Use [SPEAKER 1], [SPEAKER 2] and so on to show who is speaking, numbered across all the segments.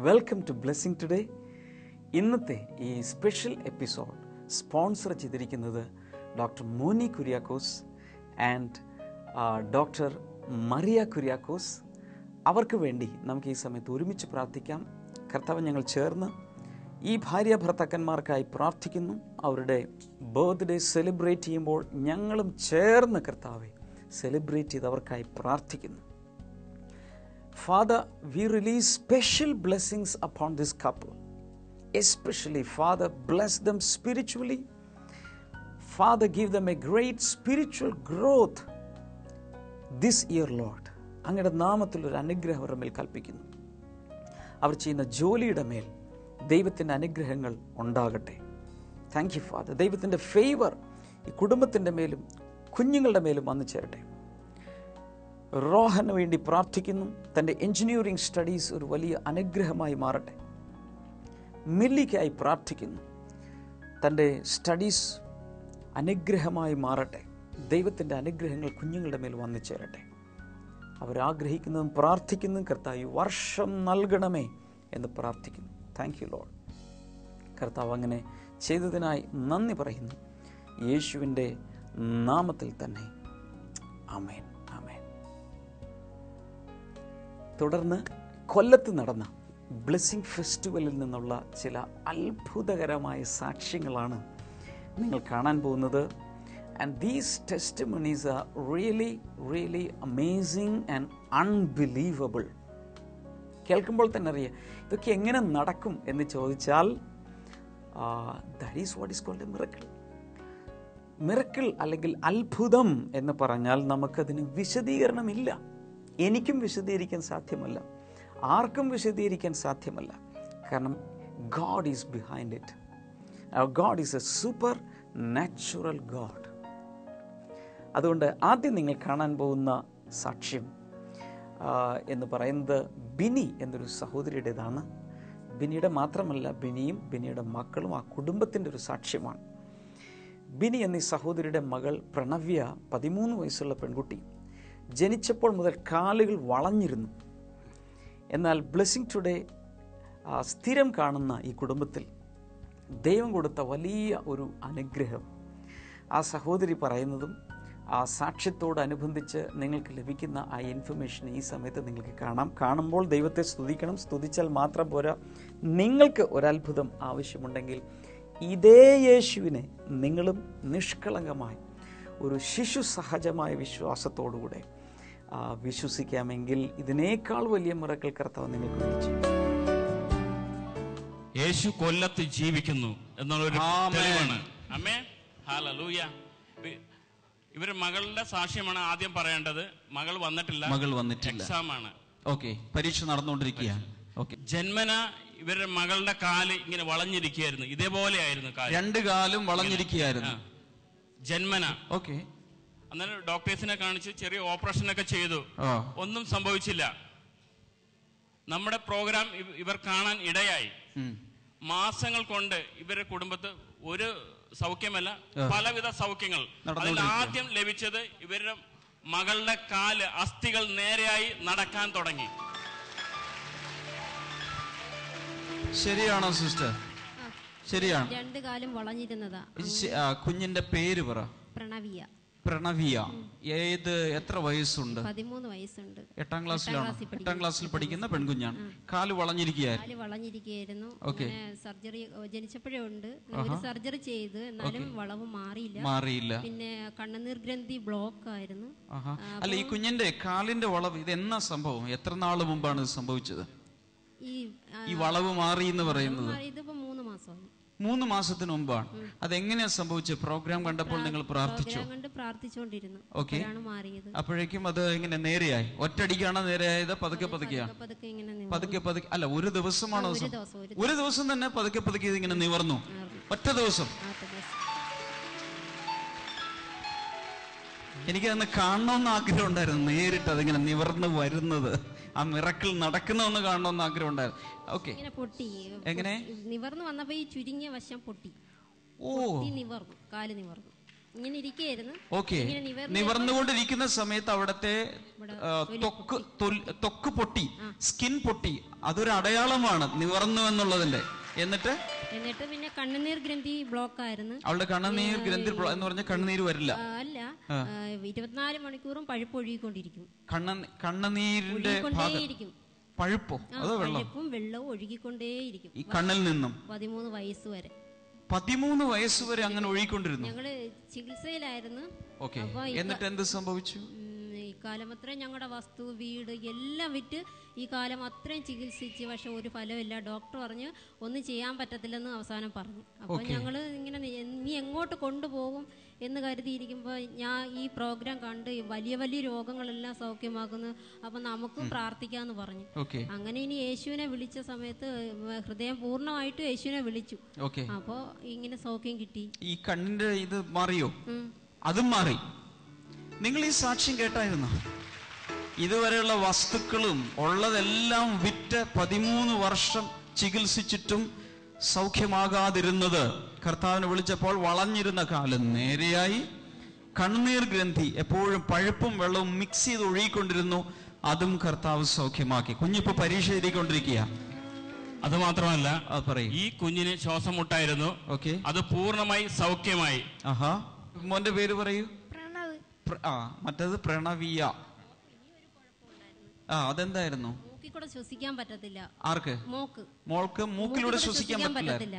[SPEAKER 1] Welcome to blessing today. ഇന്നത്തെ ഈ special episode sponsor ചെയ്തിരിക്കുന്നത് doctor Moni Kuriakose and doctor Maria Kuriakose. അവർക്ക് വേണ്ടി നമുക്ക് ഈ സമയത്ത് ഒരുമിച്ച് പ്രാർത്ഥിക്കാം. കർത്താവ്, ഞങ്ങൾ ചേർന്ന് ഈ ഭാര്യ ഭർത്താക്കന്മാർക്കായി പ്രാർത്ഥിക്കുന്നു. അവരുടെ ബർത്ത്ഡേ സെലിബ്രേറ്റ് ചെയ്യുമ്പോൾ ഞങ്ങളും ചേർന്ന് കർത്താവെ സെലിബ്രേറ്റ് ചെയ്ത് അവർക്കായി പ്രാർത്ഥിക്കുന്നു. Father, we release special blessings upon this couple. Especially, Father, bless them spiritually. Father, give them a great spiritual growth this year, Lord. അങ്ങയുടെ നാമത്തിൽ ഒരു അനുഗ്രഹം അവരുടെ മേൽ കൽപ്പിക്കുന്നു. അവർ ചെയ്യുന്ന ജോലിയുടെ മേൽ ദൈവത്തിൻ്റെ അനുഗ്രഹങ്ങൾ ഉണ്ടാകട്ടെ. Thank you father. ദൈവത്തിൻ്റെ ഫേവർ ഈ കുടുംബത്തിൻ്റെ മേലും കുഞ്ഞുങ്ങളുടെ മേലും വന്നു ചേരട്ടെ. റോഹന് വേണ്ടി പ്രാർത്ഥിക്കുന്നു. തൻ്റെ എഞ്ചിനീയറിംഗ് സ്റ്റഡീസ് ഒരു വലിയ അനുഗ്രഹമായി മാറട്ടെ. മില്ലിക്കായി പ്രാർത്ഥിക്കുന്നു. തൻ്റെ സ്റ്റഡീസ് അനുഗ്രഹമായി മാറട്ടെ. ദൈവത്തിൻ്റെ അനുഗ്രഹങ്ങൾ കുഞ്ഞുങ്ങളുടെ മേൽ വന്നു ചേരട്ടെ. അവരാഗ്രഹിക്കുന്നതും പ്രാർത്ഥിക്കുന്നതും കർത്താവ് വർഷം നൽകണമേ എന്ന് പ്രാർത്ഥിക്കുന്നു. Thank you Lord. കർത്താവ് അങ്ങനെ ചെയ്തതിനായി നന്ദി പറയുന്നു. യേശുവിൻ്റെ നാമത്തിൽ തന്നെ ആമേൻ. തുടർന്ന് കൊല്ലത്ത് നടന്ന ബ്ലെസ്സിങ് ഫെസ്റ്റിവലിൽ നിന്നുള്ള ചില അത്ഭുതകരമായ സാക്ഷ്യങ്ങളാണ് നിങ്ങൾ കാണാൻ പോകുന്നത്. And these testimonies are really amazing and unbelievable. കേൾക്കുമ്പോൾ തന്നെ അറിയാം ഇതൊക്കെ എങ്ങനെ നടക്കും എന്ന് ചോദിച്ചാൽ that is what is called a miracle. Miracle അല്ലെങ്കിൽ അത്ഭുതം എന്ന് പറഞ്ഞാൽ നമുക്കതിന് വിശദീകരണമില്ല. എനിക്കും വിശദീകരിക്കാൻ സാധ്യമല്ല, ആർക്കും വിശദീകരിക്കാൻ സാധ്യമല്ല. കാരണം God is behind it. God is A super natural God. അതുകൊണ്ട് ആദ്യം നിങ്ങൾ കാണാൻ പോകുന്ന സാക്ഷ്യം എന്ന് പറയുന്നത് ബിനി എന്നൊരു സഹോദരിയുടേതാണ്. ബിനിയുടെ മാത്രമല്ല, ബിനിയും ബിനിയുടെ മക്കളും ആ കുടുംബത്തിൻ്റെ ഒരു സാക്ഷ്യമാണ്. ബിനി എന്നീ സഹോദരിയുടെ മകൾ പ്രണവ്യ, 13 വയസ്സുള്ള പെൺകുട്ടി, ജനിച്ചപ്പോൾ മുതൽ കാലുകൾ വളഞ്ഞിരുന്നു. എന്നാൽ ബ്ലെസ്സിങ് ടുഡേ സ്ഥിരം കാണുന്ന ഈ കുടുംബത്തിൽ ദൈവം കൊടുത്ത വലിയ ഒരു അനുഗ്രഹം ആ സഹോദരി പറയുന്നതും ആ സാക്ഷ്യത്തോടനുബന്ധിച്ച് നിങ്ങൾക്ക് ലഭിക്കുന്ന ആ ഇൻഫർമേഷൻ ഈ സമയത്ത് നിങ്ങൾക്ക് കാണുമ്പോൾ ദൈവത്തെ സ്തുതിക്കണം. സ്തുതിച്ചാൽ മാത്രം പോരാ, നിങ്ങൾക്ക് ഒരത്ഭുതം ആവശ്യമുണ്ടെങ്കിൽ ഇതേ യേശുവിനെ നിങ്ങളും നിഷ്കളങ്കമായി ഒരു ശിശു സഹജമായ വിശ്വാസത്തോടുകൂടെ വിശ്വസിക്കാമെങ്കിൽ ഇതിനേക്കാൾ വലിയ മിറക്കിൾ കർത്താവ് നിങ്ങൾക്ക് വിളിച്ചു.
[SPEAKER 2] യേശു കൊല്ലത്ത് ജീവിക്കുന്നു എന്നുള്ളൊരു തെളിവാണ്. ആമേൻ, ഹല്ലേലൂയ. ഇവര് മകളുടെ സാക്ഷ്യമാണ് ആദ്യം പറയേണ്ടത്. മകൾ വന്നിട്ടില്ല. എക്സാം ആണ്.
[SPEAKER 3] ഓക്കെ, പരീക്ഷ നടന്നുകൊണ്ടിരിക്കുകയാണ്. ഓക്കെ.
[SPEAKER 2] ജന്മന ഇവരുടെ മകളുടെ കാല് ഇങ്ങനെ വളഞ്ഞിരിക്കുകയായിരുന്നു. ഇതേപോലെ ആയിരുന്നു കാല്, 2
[SPEAKER 3] കാലും വളഞ്ഞിരിക്കുകയായിരുന്നു
[SPEAKER 2] ജന്മന.
[SPEAKER 3] ഓക്കെ.
[SPEAKER 2] അന്നേരം ഡോക്ടേഴ്സിനെ കാണിച്ച് ചെറിയ ഓപ്പറേഷൻ ഒക്കെ ചെയ്തു. ഒന്നും സംഭവിച്ചില്ല. നമ്മുടെ പ്രോഗ്രാം ഇവർ കാണാൻ ഇടയായി. മാസങ്ങൾ കൊണ്ട് ഇവരുടെ കുടുംബത്ത് ഒരു സൗഖ്യമല്ല, പലവിധ സൗഖ്യങ്ങൾ. അതിൽ ആദ്യം ലഭിച്ചത് ഇവരുടെ മകളുടെ കാല് അസ്ഥികൾ നേരെയായി നടക്കാൻ തുടങ്ങി.
[SPEAKER 3] ശരിയാണോ സിസ്റ്റർ? ശരിയാണ്.
[SPEAKER 4] 2 കാലും വളഞ്ഞിരുന്നതാ.
[SPEAKER 3] കുഞ്ഞിന്റെ പേര് പറ.
[SPEAKER 4] പ്രണവിയ.
[SPEAKER 3] എത്ര വയസ്സുണ്ട്?
[SPEAKER 4] 13 വയസ്സുണ്ട്.
[SPEAKER 3] 8ാം ക്ലാസ്സിൽ പഠിക്കുന്ന പെൺകുഞ്ഞാണ്. കാല് വളഞ്ഞിരിക്കുകയായിരുന്നു.
[SPEAKER 4] സർജറി ജനിച്ചപ്പോഴേ ഉണ്ട്. ഒരു സർജറി ചെയ്ത് എന്നാലും വളവ് മാറിയില്ല. പിന്നെ കണ്ണുനീർ ഗ്രന്ഥി ബ്ലോക്ക് ആയിരുന്നു.
[SPEAKER 3] അല്ല, ഈ കുഞ്ഞിന്റെ കാലിന്റെ വളവ് ഇത് എന്നാ സംഭവം? എത്ര നാള് മുമ്പാണ് ഇത് സംഭവിച്ചത്? ഈ വളവ് മാറി എന്ന് പറയുന്നത്
[SPEAKER 4] ഇതിപ്പോ 3 മാസമായി.
[SPEAKER 3] 3 മാസത്തിന് മുമ്പാണ്. അതെങ്ങനെയാ സംഭവിച്ചത്? പ്രോഗ്രാം കണ്ടപ്പോൾ നിങ്ങൾ
[SPEAKER 4] പ്രാർത്ഥിച്ചുകൊണ്ടിരുന്നു.
[SPEAKER 3] ഓക്കെ. അപ്പോഴേക്കും അത് എങ്ങനെ നേരെയായി? ഒറ്റടിക്കാണോ നേരെയായത്? പതുക്കെയാണ്? പതുക്കെ അല്ല, ഒരു ദിവസമാണോ? ഒരു ദിവസം തന്നെ പതുക്കെ ഇതിങ്ങനെ നിവർന്നു. ഒറ്റ ദിവസം. എനിക്കതൊന്ന് കാണണമെന്ന് ആഗ്രഹം ഉണ്ടായിരുന്നു. നേരിട്ട് അതിങ്ങനെ നിവർന്ന് വരുന്നത്, ആ മിറക്കിൾ നടക്കുന്നതെന്ന് കാണണമെന്ന് ആഗ്രഹം ഉണ്ടായിരുന്നു. ഓക്കെ. എങ്ങനെ
[SPEAKER 4] നിവർന്നു വന്നപ്പോ ഈ ചുരുങ്ങിയ വശം പൊട്ടി. കാല് നിവർന്നു. ഇങ്ങനെ ഇരിക്കുകയായിരുന്നു.
[SPEAKER 3] ഓക്കെ, നിവർന്നുകൊണ്ടിരിക്കുന്ന സമയത്ത് അവിടത്തെ ത്വക്ക് പൊട്ടി, സ്കിൻ പൊട്ടി. അതൊരു അടയാളമാണ് നിവർന്നു എന്നുള്ളതിന്റെ. എന്നിട്ട്
[SPEAKER 4] പിന്നെ കണ്ണുനീർ ഗ്രന്ഥി ബ്ലോക്ക് ആയിരുന്നു.
[SPEAKER 3] അവളുടെ കണ്ണുനീർ ഗ്രന്ഥി എന്ന് പറഞ്ഞാൽ കണ്ണുനീര് വരില്ല,
[SPEAKER 4] അല്ല, 24 മണിക്കൂറും പഴുപ്പ് ഒഴുകിക്കൊണ്ടിരിക്കും.
[SPEAKER 3] കണ്ണുനീരിന്റെ പഴുപ്പോ അതോ
[SPEAKER 4] വെള്ളവും ഒഴുകിക്കൊണ്ടേയിരിക്കും
[SPEAKER 3] ഈ കണ്ണിൽ നിന്നും.
[SPEAKER 4] 13 വയസ്സ് വരെ
[SPEAKER 3] 13 വയസ്സ് വരെ അങ്ങനെ ഒഴുകിക്കൊണ്ടിരുന്നു.
[SPEAKER 4] ഞങ്ങള് ചികിത്സയിലായിരുന്നു.
[SPEAKER 3] ഓക്കെ, എന്നിട്ട് എന്ത് സംഭവിച്ചു?
[SPEAKER 4] ഈ കാലം അത്രയും ഞങ്ങളുടെ വസ്തു, വീട് എല്ലാം വിറ്റ് ഈ കാലം അത്രയും ചികിത്സിച്ച്, പക്ഷെ ഒരു ഫലമില്ല. ഡോക്ടർ പറഞ്ഞ് ഒന്നും ചെയ്യാൻ പറ്റത്തില്ലെന്ന് അവസാനം പറഞ്ഞു. അപ്പോൾ ഞങ്ങൾ ഇങ്ങനെ നീ എങ്ങോട്ട് കൊണ്ടുപോകും എന്ന് കരുതിയിരിക്കുമ്പോൾ ഞാൻ ഈ പ്രോഗ്രാം കണ്ട് വലിയ വലിയ രോഗങ്ങളെല്ലാം സൗഖ്യമാക്കുന്നു, അപ്പം നമുക്കും പ്രാർത്ഥിക്കാന്ന് പറഞ്ഞു. അങ്ങനെ ഇനി യേശുവിനെ വിളിച്ച സമയത്ത് ഹൃദയം പൂർണ്ണമായിട്ട് യേശുവിനെ വിളിച്ചു. അപ്പോൾ ഇങ്ങനെ സൗഖ്യം കിട്ടി.
[SPEAKER 3] ഈ കണ്ണിന്റെ ഇത് മാറിയോ? അതും മാറി. നിങ്ങൾ ഈ സാക്ഷ്യം കേട്ടായിരുന്നോ? ഇതുവരെയുള്ള വസ്തുക്കളും ഉള്ളതെല്ലാം വിറ്റ് 13 വർഷം ചികിത്സിച്ചിട്ടും സൗഖ്യമാകാതിരുന്നത് കർത്താവിനെ വിളിച്ചപ്പോൾ വളഞ്ഞിരുന്ന കാലം നേരെയായി. കണ്ണുനീർ ഗ്രന്ഥി എപ്പോഴും പഴുപ്പും വെള്ളവും മിക്സ് ചെയ്ത് ഒഴുകിക്കൊണ്ടിരുന്നു. അതും കർത്താവ് സൗഖ്യമാക്കി. കുഞ്ഞിപ്പോ പരീക്ഷ എഴുതിക്കൊണ്ടിരിക്കുക.
[SPEAKER 2] അത് മാത്രമല്ല, ഈ കുഞ്ഞിന് ശ്വാസം മുട്ടായിരുന്നു. അത് പൂർണ്ണമായി സൗഖ്യമായി.
[SPEAKER 3] ആഹാ, മോന്റെ പേര് പറയൂ. മറ്റേത് പ്രണവിയ. അതെന്തായിരുന്നു?
[SPEAKER 4] മൂക്കിലൂടെ ശ്വസിക്കാൻ പറ്റത്തില്ല.
[SPEAKER 3] ആർക്ക്? മോൾക്ക് മൂക്കിലൂടെ ശ്വസിക്കാൻ പറ്റില്ല.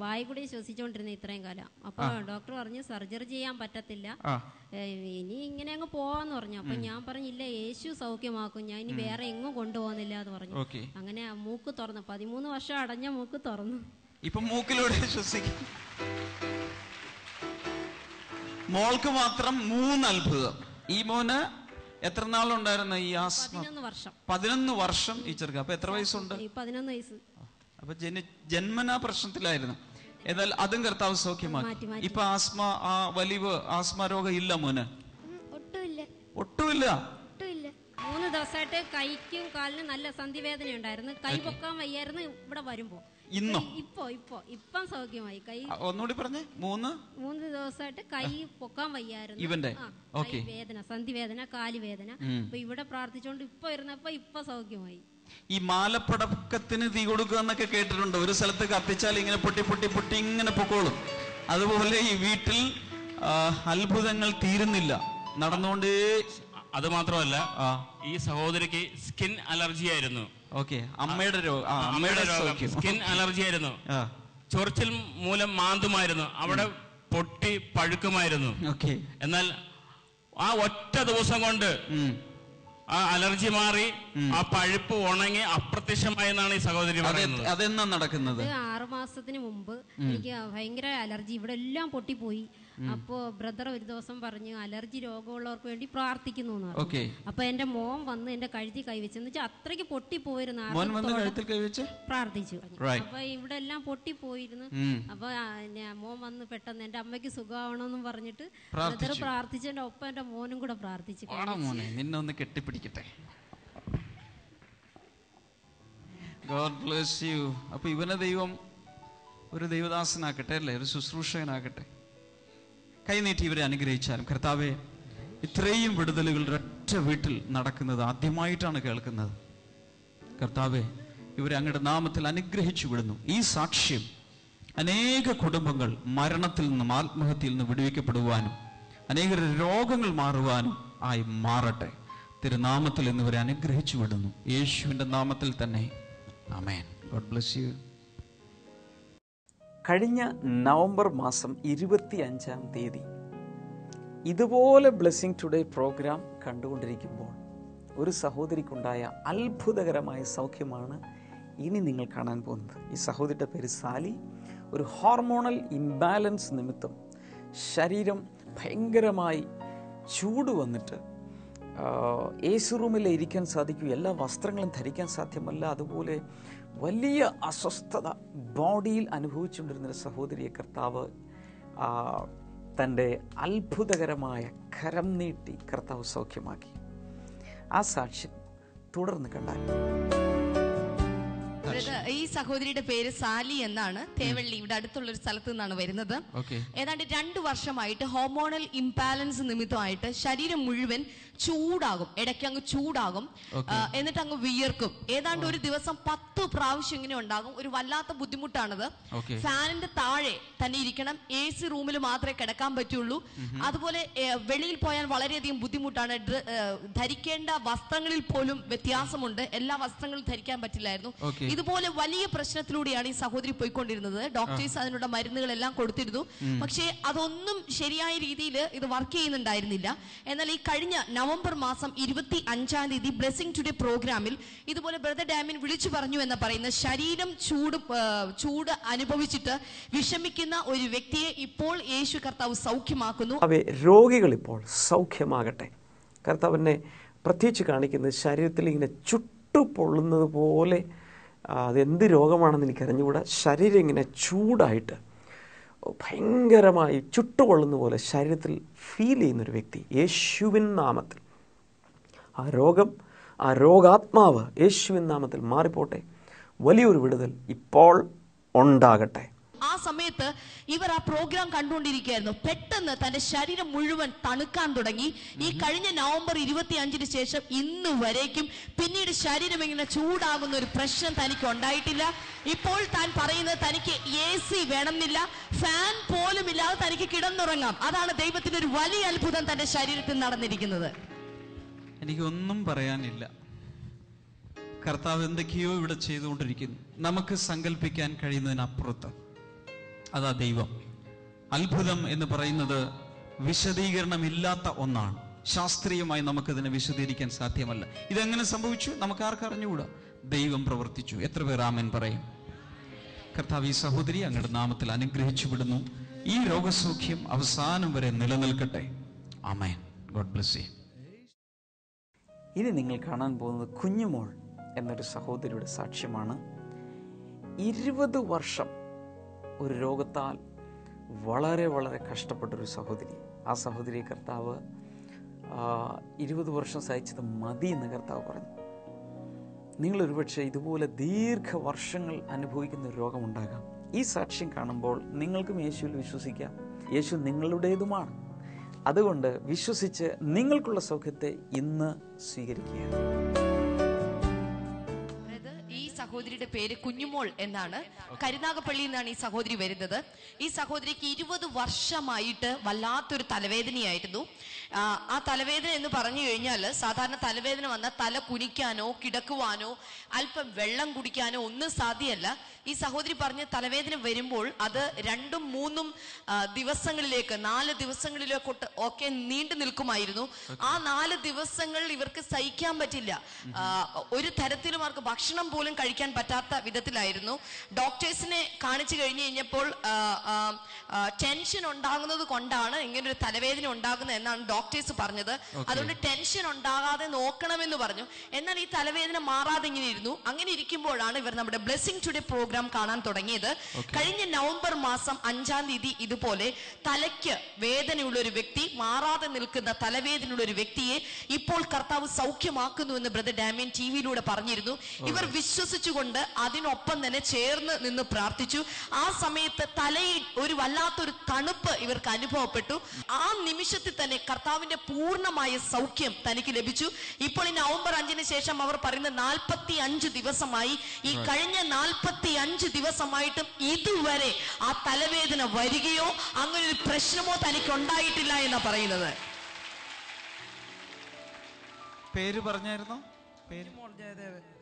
[SPEAKER 4] വായി കൂടെ ശ്വസിച്ചോണ്ടിരുന്ന ഇത്രയും കാലം. അപ്പൊ ഡോക്ടർ പറഞ്ഞു സർജറി ചെയ്യാൻ പറ്റത്തില്ല, ഇനി ഇങ്ങനെ അങ്ങ് പോവാന്ന് പറഞ്ഞു. അപ്പൊ ഞാൻ പറഞ്ഞില്ല, യേശു സൗഖ്യമാക്കും, ഞാൻ ഇനി വേറെ എങ്ങും കൊണ്ടുപോകുന്നില്ല എന്ന് പറഞ്ഞു. അങ്ങനെ മൂക്ക് തുറന്നു. 13 വർഷം അടഞ്ഞ മൂക്ക് തുറന്നു.
[SPEAKER 3] ഇപ്പൊ മൂക്കിലൂടെ ശ്വസിക്കും. മോൾക്ക് മാത്രം 3 അത്ഭുതം. ഈ മോന് എത്ര നാളുണ്ടായിരുന്നു ഈ ആസ്മ? 11 വർഷം ഈ ചെറുക്ക. അപ്പൊ എത്ര വയസ്സുണ്ട്?
[SPEAKER 4] 11 വയസ്സ്.
[SPEAKER 3] അപ്പൊ ജന്മനാ പ്രശ്നത്തിലായിരുന്നു. എന്നാൽ അതും കർത്താവ് സൗഖ്യമാക്കി. ഇപ്പൊ വലിവ് ആസ്മ രോഗം ഇല്ല മോന്? ഒട്ടുമില്ല.
[SPEAKER 4] 3 ദിവസമായിട്ട് കൈക്കും കാലിനും നല്ല സന്ധിവേദന ഉണ്ടായിരുന്നു. കൈ പൊക്കാൻ വയ്യായിരുന്നു ഇവിടെ വരുമ്പോ.
[SPEAKER 3] ഇന്നോ?
[SPEAKER 4] ഇപ്പം സൗഖ്യമായി. കൈ
[SPEAKER 3] ഒന്നുകൂടി പറഞ്ഞേ.
[SPEAKER 4] 3 ദിവസമായിട്ട് കൈ പൊക്കാൻ വയ്യായിരുന്നു.
[SPEAKER 3] ഇവന്റെ
[SPEAKER 4] വേദന, സന്ധിവേദന, കാലുവേദന. അപ്പൊ ഇവിടെ പ്രാർത്ഥിച്ചോണ്ട് ഇപ്പൊ സൗഖ്യമായി.
[SPEAKER 3] ഈ മാലപ്പടക്കത്തിന് തീ കൊടുക്കുക എന്നൊക്കെ കേട്ടിട്ടുണ്ട്. ഒരു സ്ഥലത്ത് കത്തിച്ചാൽ ഇങ്ങനെ പൊട്ടി പൊട്ടി പൊട്ടി ഇങ്ങനെ പൊക്കോളും. അതുപോലെ ഈ വീട്ടിൽ അത്ഭുതങ്ങൾ തീരുന്നില്ല, നടന്നുകൊണ്ടേ.
[SPEAKER 2] അത് മാത്രമല്ല, ഈ സഹോദരിക്ക് സ്കിൻ അലർജി ആയിരുന്നു.
[SPEAKER 3] അമ്മയുടെ രോഗം
[SPEAKER 2] സ്കിൻ അലർജി ആയിരുന്നു. ചൊറിച്ചിൽ മൂലം മാന്തുമായിരുന്നു, അവിടെ പൊട്ടി പഴുക്കുമായിരുന്നു. എന്നാൽ ആ ഒറ്റ ദിവസം കൊണ്ട് ആ അലർജി മാറി, ആ പഴുപ്പ് ഉണങ്ങി അപ്രത്യക്ഷമായി എന്നാണ് ഈ സഹോദരി പറയുന്നത്.
[SPEAKER 3] അതെന്നാ നടക്കുന്നത്?
[SPEAKER 4] 6 മാസത്തിന് മുമ്പ് എനിക്ക് ഭയങ്കര അലർജി, ഇവിടെ എല്ലാം പൊട്ടിപ്പോയി. അപ്പോ ബ്രദർ ഒരു ദിവസം പറഞ്ഞു, അലർജി രോഗമുള്ളവർക്ക് വേണ്ടി പ്രാർത്ഥിക്കുന്നു എന്ന് പറഞ്ഞു. അപ്പൊ എന്റെ മോൻ വന്ന് എന്റെ കഴുത്തി കൈവച്ചെന്ന് വെച്ചാൽ അത്രയ്ക്ക് പൊട്ടിപ്പോയിരുന്നു. പ്രാർത്ഥിച്ചു. അപ്പൊ ഇവിടെ എല്ലാം പൊട്ടിപ്പോയിരുന്നു. അപ്പൊ മോൻ വന്ന് പെട്ടെന്ന് എന്റെ അമ്മയ്ക്ക് സുഖമാവണമെന്നും പറഞ്ഞിട്ട് ബ്രദർ പ്രാർത്ഥിച്ചതിന്റെ ഒപ്പം എന്റെ മോനും കൂടെ പ്രാർത്ഥിച്ചു.
[SPEAKER 3] നിന്നൊന്ന് കെട്ടിപ്പിടിക്കട്ടെ. God bless you. അപ്പൊ ഇവനെ ദൈവം ഒരു ദൈവദാസനാക്കട്ടെ, അല്ലേ, ഒരു ശുശ്രൂഷകനാക്കട്ടെ. കൈനീട്ടി ഇവരെ അനുഗ്രഹിച്ചാലും. കർത്താവെ, ഇത്രയും വിടുതലുകൾ ഒരൊറ്റ വീട്ടിൽ നടക്കുന്നത് ആദ്യമായിട്ടാണ് കേൾക്കുന്നത്. കർത്താവെ, ഇവരെ അങ്ങയുടെ നാമത്തിൽ അനുഗ്രഹിച്ചു വിടുന്നു. ഈ സാക്ഷ്യം അനേക കുടുംബങ്ങൾ മരണത്തിൽ നിന്നും ആത്മഹത്യയിൽ നിന്നും വിടുവിക്കപ്പെടുവാനും അനേക രോഗങ്ങൾ മാറുവാനും ആയി മാറട്ടെ. തിരുനാമത്തിൽ എന്നിവരെ അനുഗ്രഹിച്ചു വിടുന്നു, യേശുവിന്റെ നാമത്തിൽ തന്നെ. ആമേൻ. God bless you.
[SPEAKER 1] കഴിഞ്ഞ നവംബർ മാസം 25-ാം തീയതി ഇതുപോലെ ബ്ലെസ്സിങ് ടുഡേ പ്രോഗ്രാം കണ്ടുകൊണ്ടിരിക്കുമ്പോൾ ഒരു സഹോദരിക്കുണ്ടായ അത്ഭുതകരമായ സൗഖ്യമാണ് ഇനി നിങ്ങൾ കാണാൻ പോകുന്നത്. ഈ സഹോദരിയുടെ പേര് സാലി. ഒരു ഹോർമോണൽ ഇംബാലൻസ് നിമിത്തം ശരീരം ഭയങ്കരമായി ചൂട് വന്നിട്ട് AC റൂമിൽ ഇരിക്കാൻ സാധിക്കും, എല്ലാ വസ്ത്രങ്ങളും ധരിക്കാൻ സാധ്യമല്ല. അതുപോലെ വലിയ അസ്വസ്ഥത ബോഡിയിൽ അനുഭവിച്ചുകൊണ്ടിരുന്ന സഹോദരിയെ കർത്താവ് തൻ്റെ അത്ഭുതകരമായ കരം നീട്ടി കർത്താവ് സൗഖ്യമാക്കി. ആ സാക്ഷ്യം തുടർന്ന് കണ്ടാൽ
[SPEAKER 5] ഈ സഹോദരിയുടെ പേര് സാലി എന്നാണ്. തേവള്ളി, ഇവിടെ അടുത്തുള്ള ഒരു സ്ഥലത്ത് നിന്നാണ് വരുന്നത്. ഏതാണ്ട് 2 വർഷമായിട്ട് ഹോർമോണൽ ഇംബാലൻസ് നിമിത്തമായിട്ട് ശരീരം മുഴുവൻ ചൂടാകും, ഇടയ്ക്ക് അങ്ങ് ചൂടാകും, എന്നിട്ട് അങ്ങ് വിയർക്കും. ഏതാണ്ട് ഒരു ദിവസം 10 പ്രാവശ്യം ഇങ്ങനെ ഉണ്ടാകും. ഒരു വല്ലാത്ത ബുദ്ധിമുട്ടാണത്. ഫാനിന്റെ താഴെ തന്നെ ഇരിക്കണം, AC റൂമിൽ മാത്രമേ കിടക്കാൻ പറ്റുള്ളൂ. അതുപോലെ വെളിയിൽ പോയാൽ വളരെയധികം ബുദ്ധിമുട്ടാണ്. ധരിക്കേണ്ട വസ്ത്രങ്ങളിൽ പോലും വ്യത്യാസമുണ്ട്, എല്ലാ വസ്ത്രങ്ങളും ധരിക്കാൻ പറ്റില്ലായിരുന്നു. ഇതുപോലെ വലിയ പ്രശ്നത്തിലൂടെയാണ് ഈ സഹോദരി പോയിക്കൊണ്ടിരുന്നത്. ഡോക്ടേഴ്സ് അതിനുള്ള മരുന്നുകളെല്ലാം കൊടുത്തിരുന്നു, പക്ഷേ അതൊന്നും ശരിയായ രീതിയിൽ ഇത് വർക്ക് ചെയ്യുന്നുണ്ടായിരുന്നില്ല. എന്നാൽ ഈ കഴിഞ്ഞ നവംബർ മാസം 25-ാം തീയതി ബ്ലെസ്സിംഗ് ടുഡേ പ്രോഗ്രാമിൽ ഇതുപോലെ ബ്രദർ ഡാമിൻ വിളിച്ചു പറഞ്ഞു എന്ന് പറയുന്ന ശരീരം ചൂട് അനുഭവിച്ചിട്ട് വിഷമിക്കുന്ന ഒരു വ്യക്തിയെ ഇപ്പോൾ യേശു കർത്താവ് സൗഖ്യമാക്കുന്നു.
[SPEAKER 6] രോഗികൾ ഇപ്പോൾ സൗഖ്യമാകട്ടെ. കർത്താവിനെ പ്രത്യേകിച്ച് കാണിക്കുന്നത് ശരീരത്തിൽ ഇങ്ങനെ ചുട്ടുപൊള്ളുന്നത് പോലെ, അതെന്ത് രോഗമാണെന്ന് എനിക്കറിഞ്ഞുകൂടാ. ശരീരം ഇങ്ങനെ ചൂടായിട്ട് ഭയങ്കരമായി ചുട്ടുപൊള്ളുന്ന പോലെ ശരീരത്തിൽ ഫീൽ ചെയ്യുന്നൊരു വ്യക്തി, യേശുവിൻ നാമത്തിൽ ആ രോഗം, ആ രോഗാത്മാവ് യേശുവിൻ നാമത്തിൽ മാറിപ്പോട്ടെ. വലിയൊരു വിടുതൽ ഇപ്പോൾ ഉണ്ടാകട്ടെ.
[SPEAKER 5] ആ സമയത്ത് ഇവർ ആ പ്രോഗ്രാം കണ്ടുകൊണ്ടിരിക്കുകയായിരുന്നു. പെട്ടെന്ന് തന്റെ ശരീരം മുഴുവൻ തണുക്കാൻ തുടങ്ങി. ഈ കഴിഞ്ഞ നവംബർ 25-ന് ശേഷം ഇന്ന് വരേക്കും പിന്നീട് ശരീരം ഇങ്ങനെ ചൂടാകുന്ന ഒരു പ്രശ്നം തനിക്ക് ഉണ്ടായിട്ടില്ല. ഇപ്പോൾ താൻ പറയുന്നത് തനിക്ക് AC വേണമെന്നില്ല, ഫാൻ പോലും ഇല്ലാതെ തനിക്ക് കിടന്നുറങ്ങാം. അതാണ് ദൈവത്തിന്റെ ഒരു വലിയ അത്ഭുതം തന്റെ ശരീരത്തിൽ നടന്നിരിക്കുന്നത്.
[SPEAKER 3] എനിക്കൊന്നും പറയാനില്ല. കർത്താവ് എന്തൊക്കെയോ ഇവിടെ ചെയ്തുകൊണ്ടിരിക്കുന്നു, നമുക്ക് സങ്കല്പിക്കാൻ കഴിയുന്നതിനപ്പുറത്ത്. അതാ ദൈവം. അത്ഭുതം എന്ന് പറയുന്നത് വിശദീകരണമില്ലാത്ത ഒന്നാണ്. ശാസ്ത്രീയമായി നമുക്കതിനെ വിശദീകരിക്കാൻ സാധ്യമല്ല. ഇതെങ്ങനെ സംഭവിച്ചു നമുക്ക് ആർക്കറിഞ്ഞുകൂടാ. ദൈവം പ്രവർത്തിച്ചു. എത്ര പേർ ആമേൻ പറയും? കർത്താവ് ഈ സഹോദരി അങ്ങയുടെ നാമത്തിൽ അനുഗ്രഹിച്ചു വിടുന്നു. ഈ രോഗസൗഖ്യം അവസാനം വരെ നിലനിൽക്കട്ടെ. ആമേൻ. God bless you.
[SPEAKER 1] ഇനി നിങ്ങൾ കാണാൻ പോകുന്നത് കുഞ്ഞുമോൾ എന്നൊരു സഹോദരിയുടെ സാക്ഷ്യമാണ്. 20 വർഷം ഒരു രോഗത്താൽ വളരെ വളരെ കഷ്ടപ്പെട്ടൊരു സഹോദരി. ആ സഹോദരിയെ കർത്താവ് 20 വർഷം സഹിച്ചത് മതി എന്ന് കർത്താവ് പറഞ്ഞു. നിങ്ങളൊരുപക്ഷെ ഇതുപോലെ ദീർഘവർഷങ്ങൾ അനുഭവിക്കുന്ന ഒരു രോഗമുണ്ടാകാം. ഈ സാക്ഷ്യം കാണുമ്പോൾ നിങ്ങൾക്കും യേശുവിൽ വിശ്വസിക്കാം. യേശു നിങ്ങളുടേതുമാണ്. അതുകൊണ്ട് വിശ്വസിച്ച് നിങ്ങൾക്കുള്ള സൗഖ്യത്തെ ഇന്ന് സ്വീകരിക്കുക.
[SPEAKER 5] ഈ സഹോദരിയുടെ പേര് കുഞ്ഞുമോൾ എന്നാണ്. കരുനാഗപ്പള്ളിയിൽ നിന്നാണ് ഈ സഹോദരി വരുന്നത്. ഈ സഹോദരിക്ക് 20 വർഷമായിട്ട് വല്ലാത്തൊരു തലവേദനയായിരുന്നു. ആ തലവേദന എന്ന് പറഞ്ഞു കഴിഞ്ഞാൽ, സാധാരണ തലവേദന വന്നാൽ തല കുനിക്കാനോ കിടക്കുവാനോ അല്പം വെള്ളം കുടിക്കാനോ ഒന്നും സാധ്യമല്ല. ഈ സഹോദരി പറഞ്ഞ തലവേദന വരുമ്പോൾ അത് 2-3 ദിവസങ്ങളിലേക്ക് 4 ദിവസങ്ങളിലേക്കൊട്ട് ഒക്കെ നീണ്ടു നിൽക്കുമായിരുന്നു. ആ 4 ദിവസങ്ങൾ ഇവർക്ക് സഹിക്കാൻ പറ്റില്ല. ഒരു തരത്തിലും അവർക്ക് ഭക്ഷണം പോലും കഴിക്കാൻ പറ്റാത്ത വിധത്തിലായിരുന്നു. ഡോക്ടേഴ്സിനെ കാണിച്ചു കഴിഞ്ഞു കഴിഞ്ഞപ്പോൾ ടെൻഷൻ ഉണ്ടാകുന്നത് കൊണ്ടാണ് ഇങ്ങനൊരു തലവേദന ഉണ്ടാകുന്നത് എന്നാണ് ഡോക്ടേഴ്സ് പറഞ്ഞത്. അതുകൊണ്ട് ടെൻഷൻ ഉണ്ടാകാതെ നോക്കണമെന്ന് പറഞ്ഞു. എന്നാൽ ഈ തലവേദന മാറാതെ ഇങ്ങനെ ഇരുന്നു. അങ്ങനെ ഇരിക്കുമ്പോഴാണ് ഇവർ നമ്മുടെ ബ്ലെസ്സിംഗ് ടുഡേ പ്രോഗ്രാം കാണാൻ തുടങ്ങിയത്. കഴിഞ്ഞ നവംബർ മാസം 5-ാം തീയതി ഇതുപോലെ തലയ്ക്ക് വേദനയുള്ള ഒരു വ്യക്തി, മാറാതെ നിൽക്കുന്ന തലവേദനയുള്ള ഒരു വ്യക്തിയെ ഇപ്പോൾ കർത്താവ് സൗഖ്യമാക്കുന്നു എന്ന് ബ്രദർ ഡാമിൻ ടിവിയിലൂടെ പറഞ്ഞിരുന്നു. ഇവർ വിശ്വസിച്ചുകൊണ്ട് അതിനൊപ്പം തന്നെ ചേർന്ന് നിന്ന് പ്രാർത്ഥിച്ചു. ആ സമയത്ത് തലയിൽ ഒരു വല്ലാത്തൊരു തണുപ്പ് ഇവർക്ക് അനുഭവപ്പെട്ടു. ആ നിമിഷത്തിൽ തന്നെ കർത്താവിന്റെ പൂർണ്ണമായ സൗഖ്യം തനിക്ക് ലഭിച്ചു. ഇപ്പോൾ ഈ നവംബർ 5-ന് ശേഷം അവർ പറയുന്ന 45 ദിവസമായി, ഈ കഴിഞ്ഞ 45 ദിവസമായിട്ടും ഇതുവരെ ആ തലവേദന വരികയോ അങ്ങനെ ഒരു പ്രശ്നമോ തനിക്ക് ഉണ്ടായിട്ടില്ല എന്നാ പറയുന്നത്.
[SPEAKER 3] പേര് പറഞ്ഞായിരുന്നോ?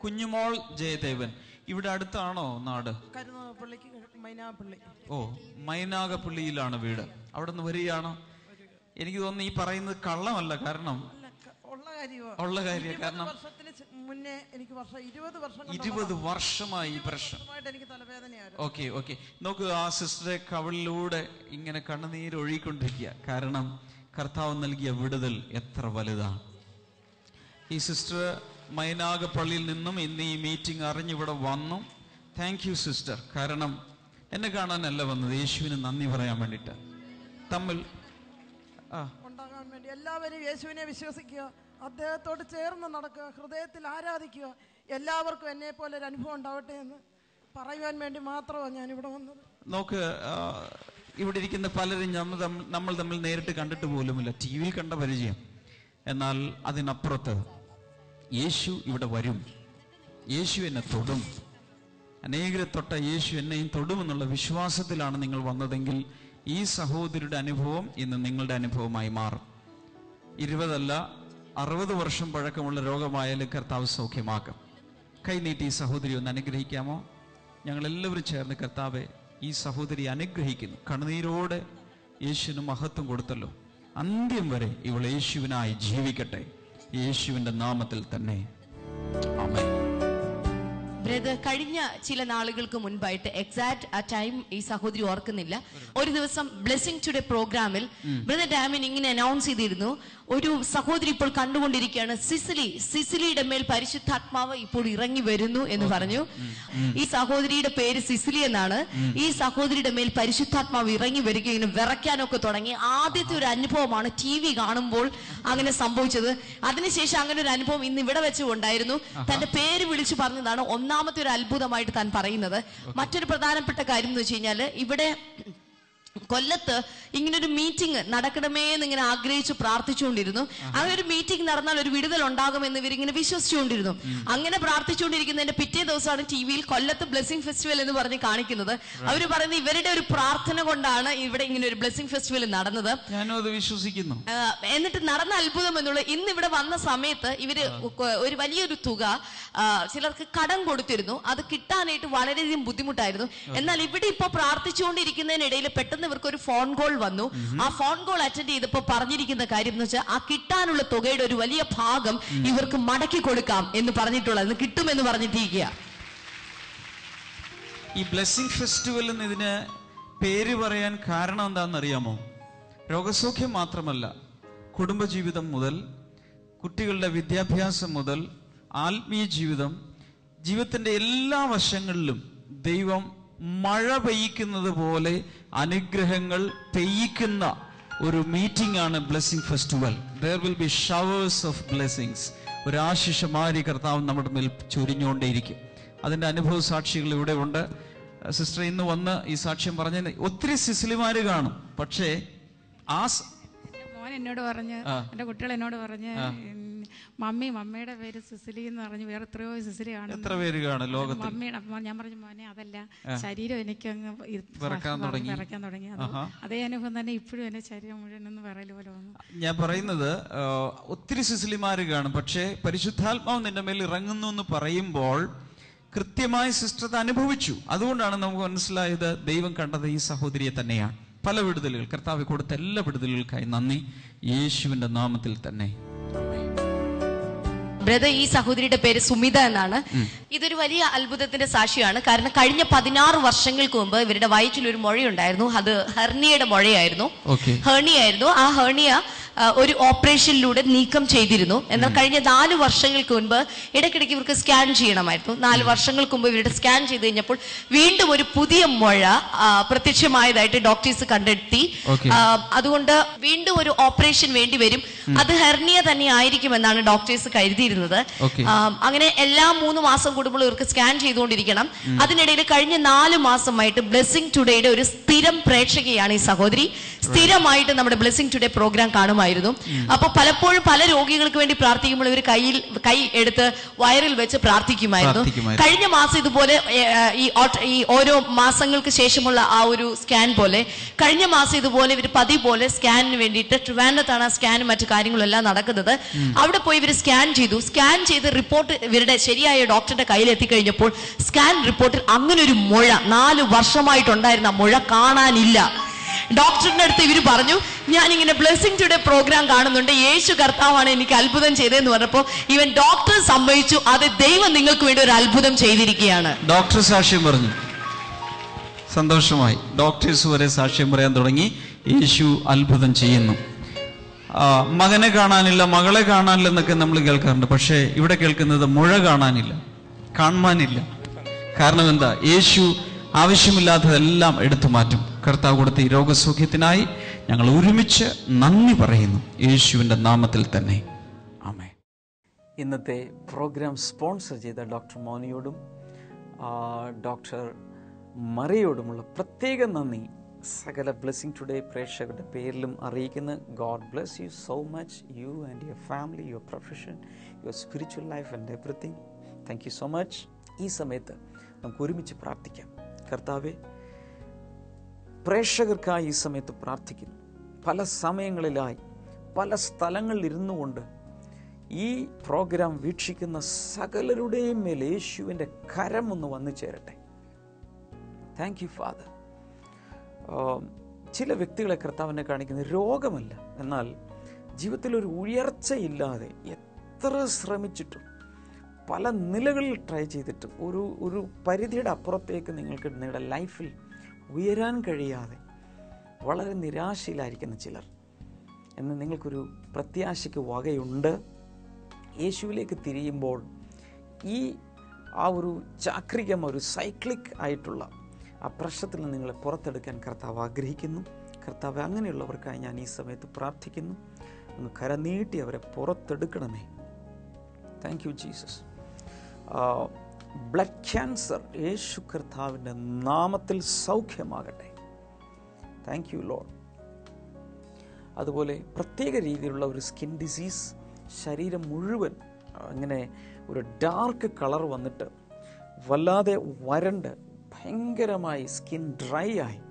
[SPEAKER 3] കുഞ്ഞുമോൾ ജയദേവൻ. ഇവിടെ അടുത്താണോ നാട്? ഓ, മൈനാഗപ്പള്ളിയിലാണ് വീട്. അവിടെ നിന്ന് വരികയാണോ? എനിക്ക് തോന്നുന്നു ഈ പറയുന്നത് കള്ളമല്ല. കാരണം ഉള്ള കാര്യം. കാരണം 20 വർഷമായി ഈ പ്രശ്നം. ഓക്കെ. നോക്കൂ, ആ സിസ്റ്ററെ കവിളിലൂടെ ഇങ്ങനെ കണ്ണുനീര് ഒഴുകിക്കൊണ്ടിരിക്കുക. കാരണം കർത്താവ് നൽകിയ വിടുതൽ എത്ര വലുതാണ്. ഈ സിസ്റ്റർ മൈനാഗപ്പള്ളിയിൽ നിന്നും ഇന്ന് ഈ മീറ്റിംഗ് അറിഞ്ഞിവിടെ വന്നു. Thank you sister. കാരണം എന്നെ കാണാനല്ല വന്നത്, യേശുവിന് നന്ദി പറയാൻ വേണ്ടിയിട്ട്. തമ്മിൽ
[SPEAKER 7] ഉണ്ടാകാൻ വേണ്ടി എല്ലാവരും യേശുവിനെ വിശ്വസിക്കുക. അദ്ദേഹത്തോട് ചേർന്ന് നടക്കുക, ഹൃദയത്തിൽ ആരാധിക്കുക. എല്ലാവർക്കും എന്നെ പോലെ ഒരു അനുഭവം ഉണ്ടാവട്ടെ എന്ന് പറയുവാൻ വേണ്ടി മാത്രമാണ് ഞാനിവിടെ വന്നത്.
[SPEAKER 3] നോക്ക്, ഇവിടെ ഇരിക്കുന്ന പലരും നമ്മൾ തമ്മിൽ നേരിട്ട് കണ്ടിട്ട് പോലുമില്ല, ടി വിയിൽ കണ്ട പരിചയം. എന്നാൽ അതിനപ്പുറത്ത് യേശു ഇവിടെ വരും, യേശു എന്നെ തൊടും, അനേകരെ തൊട്ട യേശു എന്നെയും തൊടുമെന്നുള്ള വിശ്വാസത്തിലാണ് നിങ്ങൾ വന്നതെങ്കിൽ ഈ സഹോദരിയുടെ അനുഭവം ഇന്ന് നിങ്ങളുടെ അനുഭവമായി മാറും. 20 അല്ല 60 വർഷം പഴക്കമുള്ള രോഗമായാലും കർത്താവ് സൗഖ്യമാക്കും. കൈനീട്ടി ഈ സഹോദരി ഒന്ന് അനുഗ്രഹിക്കാമോ? ഞങ്ങളെല്ലാവരും ചേർന്ന് കർത്താവെ ഈ സഹോദരി അനുഗ്രഹിക്കുന്നു. കണ്ണുനീരോടെ യേശുവിന് മഹത്വം കൊടുത്തല്ലോ, അന്ത്യം വരെ ഇവൾ യേശുവിനായി ജീവിക്കട്ടെ, യേശുവിന്റെ നാമത്തിൽ തന്നെ. ആമേൻ.
[SPEAKER 5] ബ്രദർ, കഴിഞ്ഞ ചില നാളുകൾക്ക് മുൻപായിട്ട് എക്സാക്ട് ആ ടൈം ഈ സഹോദരി ഓർക്കുന്നില്ല, ഒരു ദിവസം ബ്ലെസ്സിംഗ് ടുഡേ പ്രോഗ്രാമിൽ ബ്രദർ ഡാമിൻ ഇങ്ങനെ അനൗൺസ് ചെയ്തിരുന്നു, ഒരു സഹോദരി ഇപ്പോൾ കണ്ടുകൊണ്ടിരിക്കുകയാണ്, സിസിലിയുടെ മേൽ പരിശുദ്ധാത്മാവ് ഇപ്പോൾ ഇറങ്ങി വരുന്നു എന്ന് പറഞ്ഞു. ഈ സഹോദരിയുടെ പേര് സിസിലി എന്നാണ്. ഈ സഹോദരിയുടെ മേൽ പരിശുദ്ധാത്മാവ് ഇറങ്ങി വരിക, ഇങ്ങനെ വിറയ്ക്കാനൊക്കെ തുടങ്ങി. ആദ്യത്തെ ഒരു അനുഭവമാണ് TV കാണുമ്പോൾ അങ്ങനെ സംഭവിച്ചത്. അതിനുശേഷം അങ്ങനെ ഒരു അനുഭവം ഇന്ന് ഇവിടെ വെച്ച് ഉണ്ടായിരുന്നു. തന്റെ പേര് വിളിച്ചു പറഞ്ഞതാണ് ഒന്നാമത്തെ ഒരു അത്ഭുതമായിട്ട് താൻ പറയുന്നത്. മറ്റൊരു പ്രധാനപ്പെട്ട കാര്യം എന്ന് വെച്ച് കഴിഞ്ഞാല്, ഇവിടെ കൊല്ലത്ത് ഇങ്ങനൊരു മീറ്റിംഗ് നടക്കണമേ എന്ന് ഇങ്ങനെ ആഗ്രഹിച്ചു പ്രാർത്ഥിച്ചുകൊണ്ടിരുന്നു. അങ്ങനെ ഒരു മീറ്റിംഗ് നടന്നാൽ ഒരു വിടുതൽ ഉണ്ടാകുമെന്ന് ഇവരിങ്ങനെ വിശ്വസിച്ചുകൊണ്ടിരുന്നു. അങ്ങനെ പ്രാർത്ഥിച്ചുകൊണ്ടിരിക്കുന്നതിന്റെ പിറ്റേ ദിവസമാണ് TV-യിൽ കൊല്ലത്ത് ബ്ലെസ്സിംഗ് ഫെസ്റ്റിവൽ എന്ന് പറഞ്ഞ് കാണിക്കുന്നത്. അവര് പറയുന്നത് ഇവരുടെ ഒരു പ്രാർത്ഥന കൊണ്ടാണ് ഇവിടെ ഇങ്ങനെ ഒരു ബ്ലെസ്സിംഗ് ഫെസ്റ്റിവൽ നടന്നത്.
[SPEAKER 3] ഞാനും അത് വിശ്വസിക്കുന്നു.
[SPEAKER 5] എന്നിട്ട് നടന്ന അത്ഭുതം എന്നുള്ളത്, ഇന്ന് ഇവിടെ വന്ന സമയത്ത് ഇവര് ഒരു വലിയൊരു തുക ചിലർക്ക് കടം കൊടുത്തിരുന്നു. അത് കിട്ടാനായിട്ട് വളരെയധികം ബുദ്ധിമുട്ടായിരുന്നു. എന്നാൽ ഇവിടെ ഇപ്പൊ പ്രാർത്ഥിച്ചുകൊണ്ടിരിക്കുന്നതിനിടയിൽ പെട്ടെന്ന് ഇവർക്ക് ഒരു ഫോൺ കോൾ വന്നു. ആ ഫോൺ കോൾ അറ്റൻഡ് ചെയ്തപ്പോ പറഞ്ഞിരിക്കുന്ന കാര്യം എന്ന് വെച്ചാൽ, ആ കിട്ടാനുള്ള തുകയുടെ ഒരു വലിയ ഭാഗം ഇവർക്ക് മടക്കി കൊടുക്കാം എന്ന് പറഞ്ഞിട്ടുള്ളത്, കിട്ടുമെന്ന് പറഞ്ഞിട്ടിരിക്കുക.
[SPEAKER 3] ഈ ബ്ലെസ്സിംഗ് ഫെസ്റ്റിവൽ എന്ന് ഇതിന് പേര് പറയാൻ കാരണം എന്താണെന്നറിയാമോ? രോഗസൗഖ്യം മാത്രമല്ല, കുടുംബജീവിതം മുതൽ കുട്ടികളുടെ വിദ്യാഭ്യാസം മുതൽ ആത്മീയ ജീവിതത്തിന്റെ എല്ലാ വശങ്ങളിലും ദൈവം മഴ പെയ്യിക്കുന്നത് പോലെ അനുഗ്രഹങ്ങൾ പെയ്യിക്കുന്ന ഒരു മീറ്റിംഗ് ആണ് blessing festival. There will be showers of blessings. ഒരു ആശിഷമാരി കർത്താവ് നമ്മുടെ മേൽ ചൊരിഞ്ഞുകൊണ്ടേയിരിക്കും. അതിന്റെ അനുഭവ സാക്ഷികൾ ഇവിടെ ഉണ്ട്. സിസ്റ്റർ ഇന്ന് വന്ന് ഈ സാക്ഷ്യം പറഞ്ഞ ഒത്തിരി സിസിലിമാര് കാണും. പക്ഷേ
[SPEAKER 8] മോൻ എന്നോട് പറഞ്ഞ്, എന്റെ കുട്ടികൾ എന്നോട് പറഞ്ഞ്, മമ്മിയുടെ പേര് സിസിലി എന്ന് പറഞ്ഞു, വേറെ എത്രയോ സിസിലി കാണും.
[SPEAKER 3] എത്ര പേര് കാണും ലോകത്തിൽ?
[SPEAKER 8] മമ്മിയുടെ. ഞാൻ പറഞ്ഞു, മോനെ അതല്ല, ശരീരം എനിക്കങ്ങ് വിറയ്ക്കാൻ തുടങ്ങി. അതേ അനുഭവം തന്നെ ഇപ്പോഴും എന്റെ ശരീരം മുഴുവൻ ഒന്ന് വിറയൽ പോലെ വന്നു.
[SPEAKER 3] ഞാൻ പറയുന്നത് ഒത്തിരി സിസിലിമാര് കാണും, പക്ഷേ പരിശുദ്ധാത്മാവ് നിന്റെ മേൽ ഇറങ്ങുന്നു എന്ന് പറയുമ്പോൾ കൃത്യമായി സിസ്റ്റർ അനുഭവിച്ചു. അതുകൊണ്ടാണ് നമുക്ക് മനസ്സിലായത് ദൈവം കണ്ടത് ഈ സഹോദരിയെ തന്നെയാണ്. പല വിടുതലുകൾ കർത്താവ് കൊടുത്ത എല്ലാ വിടുതലുകൾക്കായി നന്ദി, യേശുവിന്റെ നാമത്തിൽ തന്നെ.
[SPEAKER 5] ബ്രദർ, ഈ സഹോദരിയുടെ പേര് സുമിത എന്നാണ്. ഇതൊരു വലിയ അത്ഭുതത്തിന്റെ സാക്ഷിയാണ്. കാരണം കഴിഞ്ഞ 16 വർഷങ്ങൾക്ക് മുമ്പ് ഇവരുടെ വയറ്റിൽ ഒരു മുഴയുണ്ടായിരുന്നു. അത് ഹെർണിയയുടെ മുഴയായിരുന്നു, ഹെർണിയായിരുന്നു. ആ ഹെർണിയ ഒരു ഓപ്പറേഷനിലൂടെ നീക്കം ചെയ്തിരുന്നു. എന്നാൽ കഴിഞ്ഞ 4 വർഷങ്ങൾക്ക് മുൻപ് ഇടയ്ക്കിടയ്ക്ക് ഇവർക്ക് സ്കാൻ ചെയ്യണമായിരുന്നു. 4 വർഷങ്ങൾക്ക് മുമ്പ് ഇവരുടെ സ്കാൻ ചെയ്ത് കഴിഞ്ഞപ്പോൾ വീണ്ടും ഒരു പുതിയ മുഴ പ്രത്യക്ഷമായതായിട്ട് ഡോക്ടേഴ്സ് കണ്ടെത്തി. അതുകൊണ്ട് വീണ്ടും ഒരു ഓപ്പറേഷൻ വേണ്ടി വരും. അത് ഹെർണിയ തന്നെ ആയിരിക്കുമെന്നാണ് ഡോക്ടേഴ്സ് കരുതിയിരുന്നത്. അങ്ങനെ എല്ലാ 3 മാസം കൂടുമ്പോൾ ഇവർക്ക് സ്കാൻ ചെയ്തുകൊണ്ടിരിക്കണം. അതിനിടയിൽ കഴിഞ്ഞ 4 മാസമായിട്ട് ബ്ലെസ്സിംഗ് ടുഡേയുടെ ഒരു സ്ഥിരം പ്രേക്ഷകയാണ് ഈ സഹോദരി. സ്ഥിരമായിട്ട് നമ്മുടെ ബ്ലെസ്സിംഗ് ടുഡേ പ്രോഗ്രാം കാണുമായിരുന്നു. അപ്പൊ പലപ്പോഴും പല രോഗികൾക്ക് വേണ്ടി പ്രാർത്ഥിക്കുമ്പോൾ ഇവർ കൈ എടുത്ത് വയറിൽ വെച്ച് പ്രാർത്ഥിക്കുമായിരുന്നു. കഴിഞ്ഞ മാസം ഇതുപോലെ ഈ ഓരോ മാസങ്ങൾക്ക് ശേഷമുള്ള ആ ഒരു സ്കാൻ പോലെ കഴിഞ്ഞ മാസം ഇതുപോലെ ഇവർ പതിവ് പോലെ സ്കാനിന് വേണ്ടിയിട്ട് ട്രിവാൻഡ്രത്താണ് സ്കാനും മറ്റു കാര്യങ്ങളും എല്ലാം നടക്കുന്നത്. അവിടെ പോയി ഇവർ സ്കാൻ ചെയ്ത് റിപ്പോർട്ട് ഇവരുടെ ശരിയായ ഡോക്ടറുടെ കയ്യിൽ എത്തിക്കഴിഞ്ഞപ്പോൾ സ്കാൻ റിപ്പോർട്ടിൽ അങ്ങനെ ഒരു മുഴ 4 വർഷമായിട്ടുണ്ടായിരുന്ന മുഴ കാണാനില്ല. ഡോക്ടറിന്റെ അടുത്ത് ഇവര് പറഞ്ഞു, ഞാനിങ്ങനെ ബ്ലെസ്സിംഗ് ടുഡേ പ്രോഗ്രാം കാണുന്നുണ്ട്, യേശു കർത്താവാണ് എനിക്ക് അത്ഭുതം ചെയ്തതെന്ന് പറഞ്ഞപ്പോ ഇവൻ ഡോക്ടർ സമ്മതിച്ചു, അത് ദൈവം നിങ്ങൾക്ക് വേണ്ടി ഒരു അത്ഭുതം ചെയ്തിരിക്കുകയാണ്.
[SPEAKER 3] ഡോക്ടർ സാക്ഷ്യം പറഞ്ഞു. സന്തോഷമായി. ഡോക്ടേഴ്സ് വരെ സാക്ഷ്യം പറയാൻ തുടങ്ങി. യേശു അത്ഭുതം ചെയ്യുന്നു. മകനെ കാണാനില്ല, മകളെ കാണാനില്ല എന്നൊക്കെ നമ്മൾ കേൾക്കാറുണ്ട്. പക്ഷേ ഇവിടെ കേൾക്കുന്നത് മുഴ കാണാനില്ല, കാണാനില്ല. കാരണം എന്താ? യേശു ആവശ്യമില്ലാത്തതെല്ലാം എടുത്തു മാറ്റും. കർത്താവ് കൊടുത്ത ഈ രോഗസൗഖ്യത്തിനായി ഞങ്ങൾ ഒരുമിച്ച് നന്ദി പറയുന്നു, യേശുവിന്റെ നാമത്തിൽ തന്നെ. ആമേൻ.
[SPEAKER 1] ഇന്നത്തെ പ്രോഗ്രാം സ്പോൺസർ ചെയ്ത ഡോക്ടർ മോനിയോടും ഡോക്ടർ മറിയോടുമുള്ള പ്രത്യേക നന്ദി സകല ബ്ലെസ്സിംഗ് ടുഡേ പ്രേക്ഷകരുടെ പേരിലും അറിയിക്കുന്നു. God bless you so much, you and your family, your profession, your spiritual life and everything. Thank you so much. ഈ സമയത്ത് നമുക്ക് ഒരുമിച്ച് പ്രാർത്ഥിക്കാം. കർത്താവേ, പ്രേക്ഷകർക്കായി ഈ സമയത്ത് പ്രാർത്ഥിക്കുന്നു. പല സമയങ്ങളിലായി പല സ്ഥലങ്ങളിൽ ഇരുന്നു കൊണ്ട് ഈ പ്രോഗ്രാം വീക്ഷിക്കുന്ന സകലരുടെയും മേൽ യേശുവിൻ്റെ കരം ഒന്ന് വന്നു ചേരട്ടെ. Thank you father. ചില വ്യക്തികളെ കർത്താവിനെ കാണിക്കുന്ന രോഗമല്ല, എന്നാൽ ജീവിതത്തിലൊരു ഉയർച്ചയില്ലാതെ എത്ര ശ്രമിച്ചിട്ടും പല നിലകളിൽ ട്രൈ ചെയ്തിട്ടും ഒരു പരിധിയുടെ അപ്പുറത്തേക്ക് നിങ്ങൾക്ക് നിങ്ങളുടെ ലൈഫിൽ ഉയരാൻ കഴിയാതെ വളരെ നിരാശയിലായിരിക്കുന്ന ചിലർ എന്ന് നിങ്ങൾക്കൊരു പ്രത്യാശയ്ക്ക് വകയുണ്ട്. യേശുവിലേക്ക് തിരിയുമ്പോൾ ആ ഒരു ചാക്രികം, ഒരു സൈക്ലിക് ആയിട്ടുള്ള ആ പ്രശ്നത്തിൽ നിന്ന് നിങ്ങളെ പുറത്തെടുക്കാൻ കർത്താവ് ആഗ്രഹിക്കുന്നു. കർത്താവ്, അങ്ങനെയുള്ളവർക്കായി ഞാൻ ഈ സമയത്ത് പ്രാർത്ഥിക്കുന്നു. ഒന്ന് കരനീട്ടി അവരെ പുറത്തെടുക്കണമേ. Thank you Jesus. Blood cancer യേശു കർത്താവിൻ്റെ നാമത്തിൽ സൗഖ്യമാകട്ടെ. Thank you Lord. അതുപോലെ പ്രത്യേക രീതിയിലുള്ള ഒരു സ്കിൻ ഡിസീസ്, ശരീരം മുഴുവൻ ഇങ്ങനെ ഒരു ഡാർക്ക് കളർ വന്നിട്ട് വല്ലാതെ വരണ്ട് ഭയങ്കരമായി സ്കിൻ ഡ്രൈ ആയി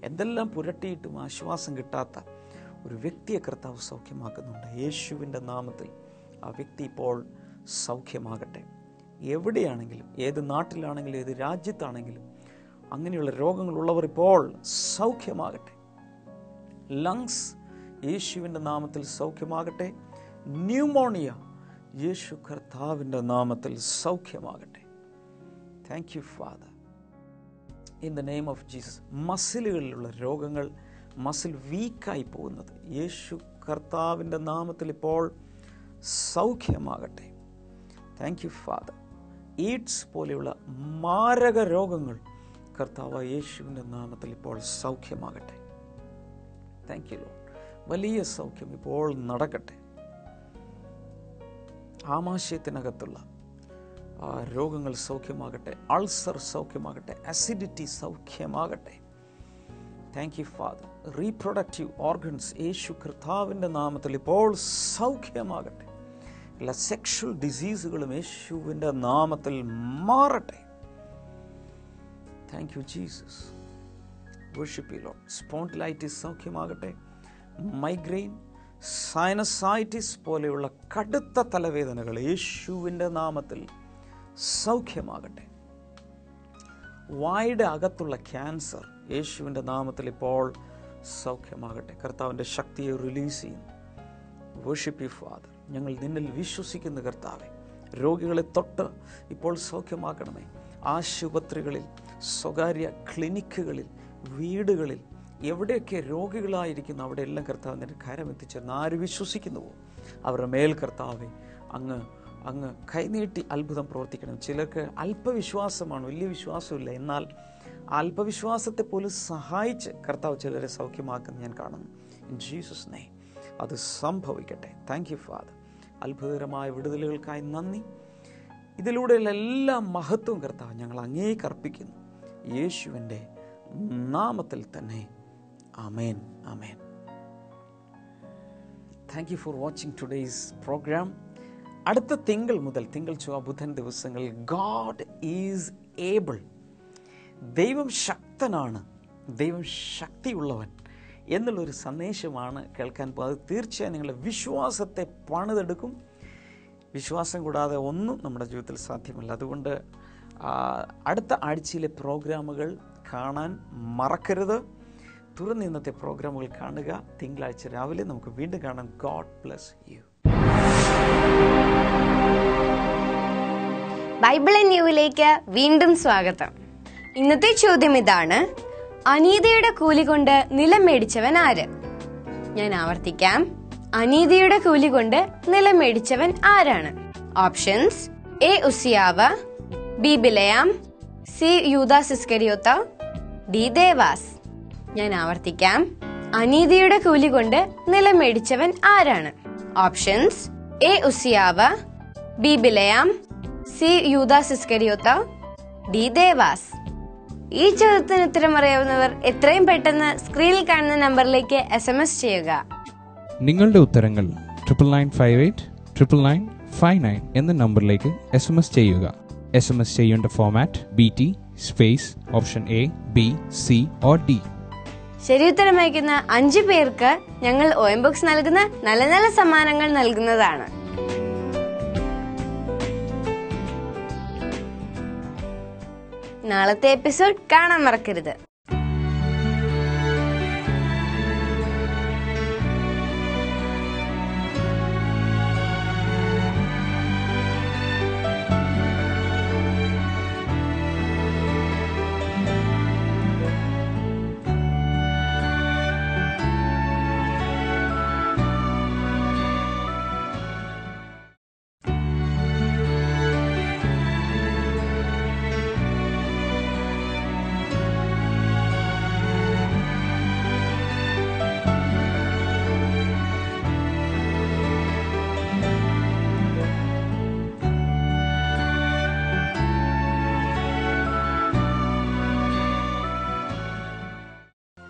[SPEAKER 1] എന്തെല്ലാം പുരട്ടിയിട്ടും ആശ്വാസം കിട്ടാത്ത ഒരു വ്യക്തിയെ കർത്താവ് സൗഖ്യമാക്കുന്നുണ്ട്. യേശുവിൻ്റെ നാമത്തിൽ ആ വ്യക്തി ഇപ്പോൾ സൗഖ്യമാകട്ടെ. എവിടെയാണെങ്കിലും, ഏത് നാട്ടിലാണെങ്കിലും, ഏത് രാജ്യത്താണെങ്കിലും അങ്ങനെയുള്ള രോഗങ്ങളുള്ളവർ ഇപ്പോൾ സൗഖ്യമാകട്ടെ. ലങ്സ് യേശുവിൻ്റെ നാമത്തിൽ സൗഖ്യമാകട്ടെ. ന്യൂമോണിയ യേശു കർത്താവിൻ്റെ നാമത്തിൽ സൗഖ്യമാകട്ടെ. Thank you Father. In the name of Jesus. മസിലുകളിലുള്ള രോഗങ്ങൾ, മസിൽ വീക്കായി പോകുന്നത് യേശു കർത്താവിൻ്റെ നാമത്തിൽ ഇപ്പോൾ സൗഖ്യമാകട്ടെ. Thank you father. ഈഡ്സ് പോലെയുള്ള മാരക രോഗങ്ങൾ കർത്താവ് യേശുവിൻ്റെ നാമത്തിൽ ഇപ്പോൾ സൗഖ്യമാകട്ടെ. Thank you Lord. വലിയ സൗഖ്യം ഇപ്പോൾ നടക്കട്ടെ. ആമാശയത്തിനകത്തുള്ള രോഗങ്ങൾ സൗഖ്യമാകട്ടെ. അൾസർ സൗഖ്യമാകട്ടെ. അസിഡിറ്റി സൗഖ്യമാകട്ടെ. Thank you Father. Reproductive organs യേശു കർത്താവിൻ്റെ നാമത്തിൽ ഇപ്പോൾ സൗഖ്യമാകട്ടെ. എല്ലാ സെക്ഷൽ ഡിസീസുകളും യേശുവിൻ്റെ നാമത്തിൽ മാറട്ടെ. Thank you Jesus. Worship you Lord. Spondylitis സൗഖ്യമാകട്ടെ. മൈഗ്രെയിൻ, സൈനസൈറ്റിസ് പോലെയുള്ള കടുത്ത തലവേദനകൾ യേശുവിൻ്റെ നാമത്തിൽ സൗഖ്യമാകട്ടെ. വായുടെ അകത്തുള്ള ക്യാൻസർ യേശുവിൻ്റെ നാമത്തിൽ ഇപ്പോൾ സൗഖ്യമാകട്ടെ. കർത്താവിൻ്റെ ശക്തിയെ റിലീസ് ചെയ്യുന്നു. Worship you father. ഞങ്ങൾ നിന്നിൽ വിശ്വസിക്കുന്ന കർത്താവെ, രോഗികളെ തൊട്ട് ഇപ്പോൾ സൗഖ്യമാക്കണമേ. ആശുപത്രികളിൽ, സ്വകാര്യ ക്ലിനിക്കുകളിൽ, വീടുകളിൽ, എവിടെയൊക്കെ രോഗികളായിരിക്കുന്നു അവിടെ എല്ലാം കർത്താവ് നിന്റെ കരം എത്തിച്ചേർന്ന് ആര് വിശ്വസിക്കുന്നുവോ അവരുടെ മേൽ കർത്താവെ അങ്ങ് കൈനീട്ടി അത്ഭുതം പ്രവർത്തിക്കണം. ചിലർക്ക് അല്പവിശ്വാസമാണ്, വലിയ വിശ്വാസമില്ല. എന്നാൽ അല്പവിശ്വാസത്തെ പോലും സഹായിച്ച് കർത്താവ് ചിലരെ സൗഖ്യമാക്കുന്ന ഞാൻ കാണുന്നു. ഇൻ ജീസസ് നെയിം അത് സംഭവിക്കട്ടെ. Thank you father. അത്ഭുതകരമായ വിടുതലുകൾക്കായി നന്ദി. ഇതിലൂടെയുള്ള എല്ലാ മഹത്വവും കർത്താവ് ഞങ്ങൾ അങ്ങേക്ക് അർപ്പിക്കുന്നു. യേശുവിൻ്റെ നാമത്തിൽ തന്നെ. Amen. Amen. Thank you for watching today's programme. അടുത്ത തിങ്കൾ മുതൽ, തിങ്കൾ, ചൊവ്വ, ബുധൻ ദിവസങ്ങളിൽ ഗോഡ് ഈസ് ഏബിൾ, ദൈവം ശക്തനാണ്, ദൈവം ശക്തിയുള്ളവൻ എന്നുള്ളൊരു സന്ദേശമാണ് കേൾക്കാൻ പോകുന്നത്. തീർച്ചയായും നിങ്ങളുടെ വിശ്വാസത്തെ പണിതെടുക്കും. വിശ്വാസം കൂടാതെ ഒന്നും നമ്മുടെ ജീവിതത്തിൽ സാധ്യമല്ല. അതുകൊണ്ട് അടുത്ത ആഴ്ചയിലെ പ്രോഗ്രാമുകൾ കാണാൻ മറക്കരുത്. തുറന്ന് ഇന്നത്തെ പ്രോഗ്രാമുകൾ കാണുക. തിങ്കളാഴ്ച രാവിലെ നമുക്ക് വീണ്ടും കാണാം. God bless U.
[SPEAKER 9] ബൈബിൾ ന്യൂവിലേക്ക് വീണ്ടും സ്വാഗതം. ഇന്നത്തെ ചോദ്യം ഇതാണ്: അനീതിയുടെ കൂലി കൊണ്ട് നിലം മേടിച്ചവൻ ആര്? ഞാൻ ആവർത്തിക്കാം. അനീതിയുടെ കൂലി കൊണ്ട് നിലം മേടിച്ചവൻ ആരാണ്? ഓപ്ഷൻസ്: എ ഉസിയാവ്, ബി ബിലയാം, സി യൂദാസ് ഇസ്കരിയോത്ത, ഡി ദേവാസ്. ഞാൻ ആവർത്തിക്കാം. അനീതിയുടെ കൂലി കൊണ്ട് നിലം മേടിച്ചവൻ ആരാണ്? ഓപ്ഷൻസ്: എ ഉസിയാവ്, ബി ബിലയാം, സി യൂദാസ് ഇസ്കരിയോത്ത, ഡി ദേവാസ്. ഈ ചോദ്യത്തിന് ഉത്തരം അറിയാവുന്നവർ എത്രയും പെട്ടെന്ന് സ്ക്രീനിൽ കാണുന്ന നമ്പറിലേക്ക് SMS ചെയ്യുക.
[SPEAKER 10] നിങ്ങളുടെ ഉത്തരങ്ങൾ 99589959 എന്ന നമ്പറിലേക്ക് SMS ചെയ്യുക. SMS ചെയ്യേണ്ട format BT space option A, B, C or D.
[SPEAKER 9] ശരി ഉത്തരം അയക്കുന്ന 5 പേർക്ക് ഞങ്ങൾ OM ബുക്സ് നൽകുന്ന നല്ല നല്ല സമ്മാനങ്ങൾ നൽകുന്നതാണ്. നാളത്തെ എപ്പിസോഡ് കാണാൻ മറക്കരുത്.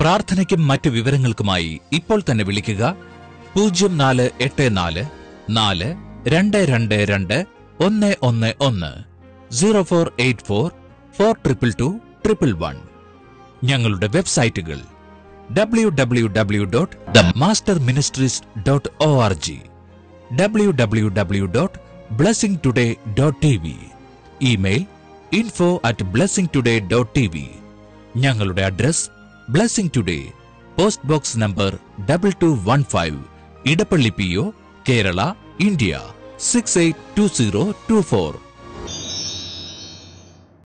[SPEAKER 11] പ്രാർത്ഥനയ്ക്കും മറ്റ് വിവരങ്ങൾക്കുമായി ഇപ്പോൾ തന്നെ വിളിക്കുക 0484 4222 111 0484 422 ഞങ്ങളുടെ വെബ്സൈറ്റുകൾ www.themasterministries.org, www.blessingtoday.tv, ഇമെയിൽ info@blessingtoday.tv. ഞങ്ങളുടെ address blessing today, post box number 2215, Edappally PO, Kerala, India 682024.